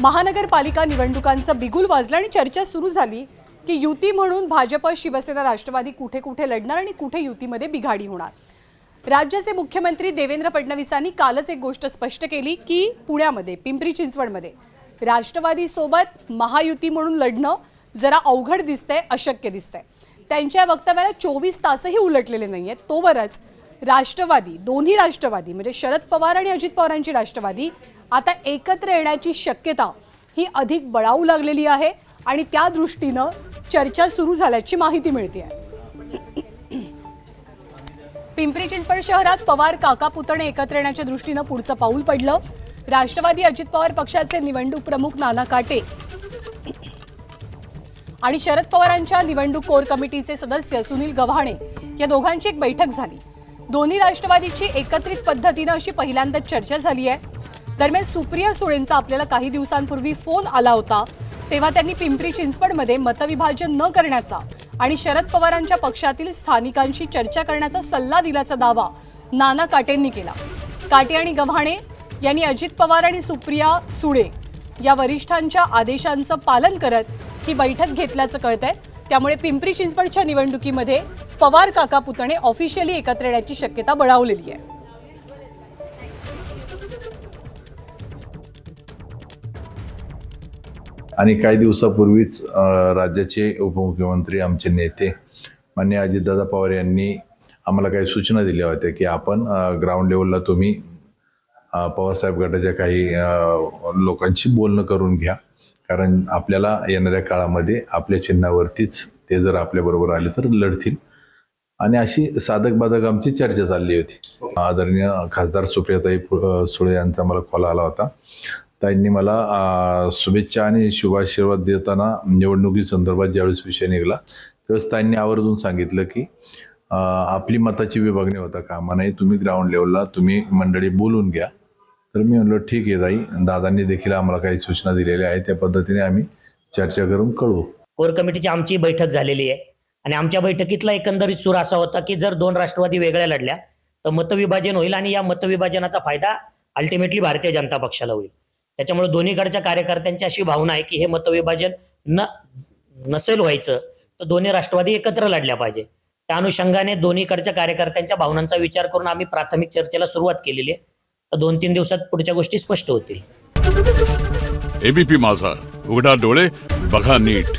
महानगरपालिका निवडणुकांचं बिगुल वाजलं आणि चर्चा सुरू झाली की युती म्हणून भाजप, शिवसेना, राष्ट्रवादी कुठे कुठे लढणार आणि कुठे युतीमध्ये बिघाडी होणार। राज्याचे मुख्यमंत्री देवेंद्र फडणवीसांनी कालच एक गोष्ट स्पष्ट केली की पुण्यामध्ये, पिंपरी चिंचवडमध्ये राष्ट्रवादी सोबत महायुती म्हणून लढणं जरा अवघड दिसतंय, अशक्य दिसतंय। त्यांच्या वक्तव्याला 24 तासही उलटलेले नाहीयेत तोवरच राष्ट्रवादी, दोन्ही राष्ट्रवादी म्हणजे शरद पवार आणि अजित पवारांची राष्ट्रवादी आता एकत्र येण्याची शक्यता ही अधिक बळावू लागलेली आहे आणि त्या दृष्टीने चर्चा सुरू झाल्याची माहिती मिळते। पिंपरी चिंचवड शहरात पवार काका पुतणे एकत्र येण्याच्या दृष्टीने पुढचं पाऊल पडलं। राष्ट्रवादी अजित पवार पक्षाचे निवडणूक प्रमुख नाना काटे आणि शरद पवारांच्या निवडणूक कोर कमिटीचे सदस्य सुनील गव्हाणे या दोघांची एक बैठक झाली। दोन्ही राष्ट्रवादीची एकत्रित पद्धतीने अशी पहिल्यांदाच चर्चा झाली आहे। दरम्यान सुप्रिया सुळेंचा आपल्याला काही दिवसांपूर्वी फोन आला होता, तेव्हा त्यांनी पिंपरी चिंचवडमध्ये मतविभाजन न करण्याचा आणि शरद पवारांच्या पक्षातील स्थानिकांशी चर्चा करण्याचा सल्ला दिल्याचा दावा नाना काटेंनी केला। काटे आणि गव्हाणे यांनी अजित पवार आणि सुप्रिया सुळे या वरिष्ठांच्या आदेशांचं पालन करत ही बैठक घेतल्याचं कळतंय। त्यामुळे पिंपरी चिंचवडच्या निवडणुकीमध्ये पवार काका पुतणे ऑफिशियली एकत्र येण्याची शक्यता बळावलेली आहे। आणि काही दिवसापूर्वीच राज्याचे उपमुख्यमंत्री, आमचे नेते माननीय अजितदादा पवार यांनी आम्हाला काही सूचना दिल्या होत्या की आपण ग्राउंड लेवलला तुम्ही पवारसाहेब गटाच्या काही लोकांशी बोलणं करून घ्या, कारण आपल्याला येणाऱ्या काळामध्ये आपल्या चिन्हावरतीच ते जर आपल्याबरोबर आले तर लढतील। आणि अशी साधक बाधक आमची चर्चा चालली होती। आदरणीय खासदार सुप्रियाताई सुळे यांचा मला कॉल आला होता। त्यांनी मला शुभेच्छा आणि शुभाशीर्वाद देताना निवडणुकी संदर्भात ज्यावेळेस विषय निघाला त्यावेळेस त्यांनी आवर्जून सांगितलं की आपली मताची विभागणी होता कामा नये, तुम्ही ग्राउंड लेवलला तुम्ही मंडळी बोलून घ्या। तर मी म्हणलो ठीक आहे ताई, दादांनी देखील आम्हाला काही सूचना दिलेल्या आहेत, त्या पद्धतीने आम्ही चर्चा करून कळवू। कोर कमिटीची आमची बैठक झालेली आहे आणि आमच्या बैठकीतला एकंदरीत सूर असा होता की जर दोन राष्ट्रवादी वेगळ्या लढल्या तर मतविभाजन होईल आणि या मतविभाजनाचा फायदा अल्टिमेटली भारतीय जनता पक्षाला होईल। त्याच्यामुळे दोन्हीकडच्या कार्यकर्त्यांची अशी भावना आहे की हे मतविभाजन नसेल व्हायचं तर दोन्ही राष्ट्रवादी एकत्र लढल्या पाहिजे। त्या अनुषंगाने दोन्हीकडच्या कार्यकर्त्यांच्या भावनांचा विचार करून आम्ही प्राथमिक चर्चेला सुरुवात केलेली आहे। तर 2-3 दिवसात पुढच्या गोष्टी स्पष्ट होतील। एबीपी माझा, उघडा डोळे बघा नीट।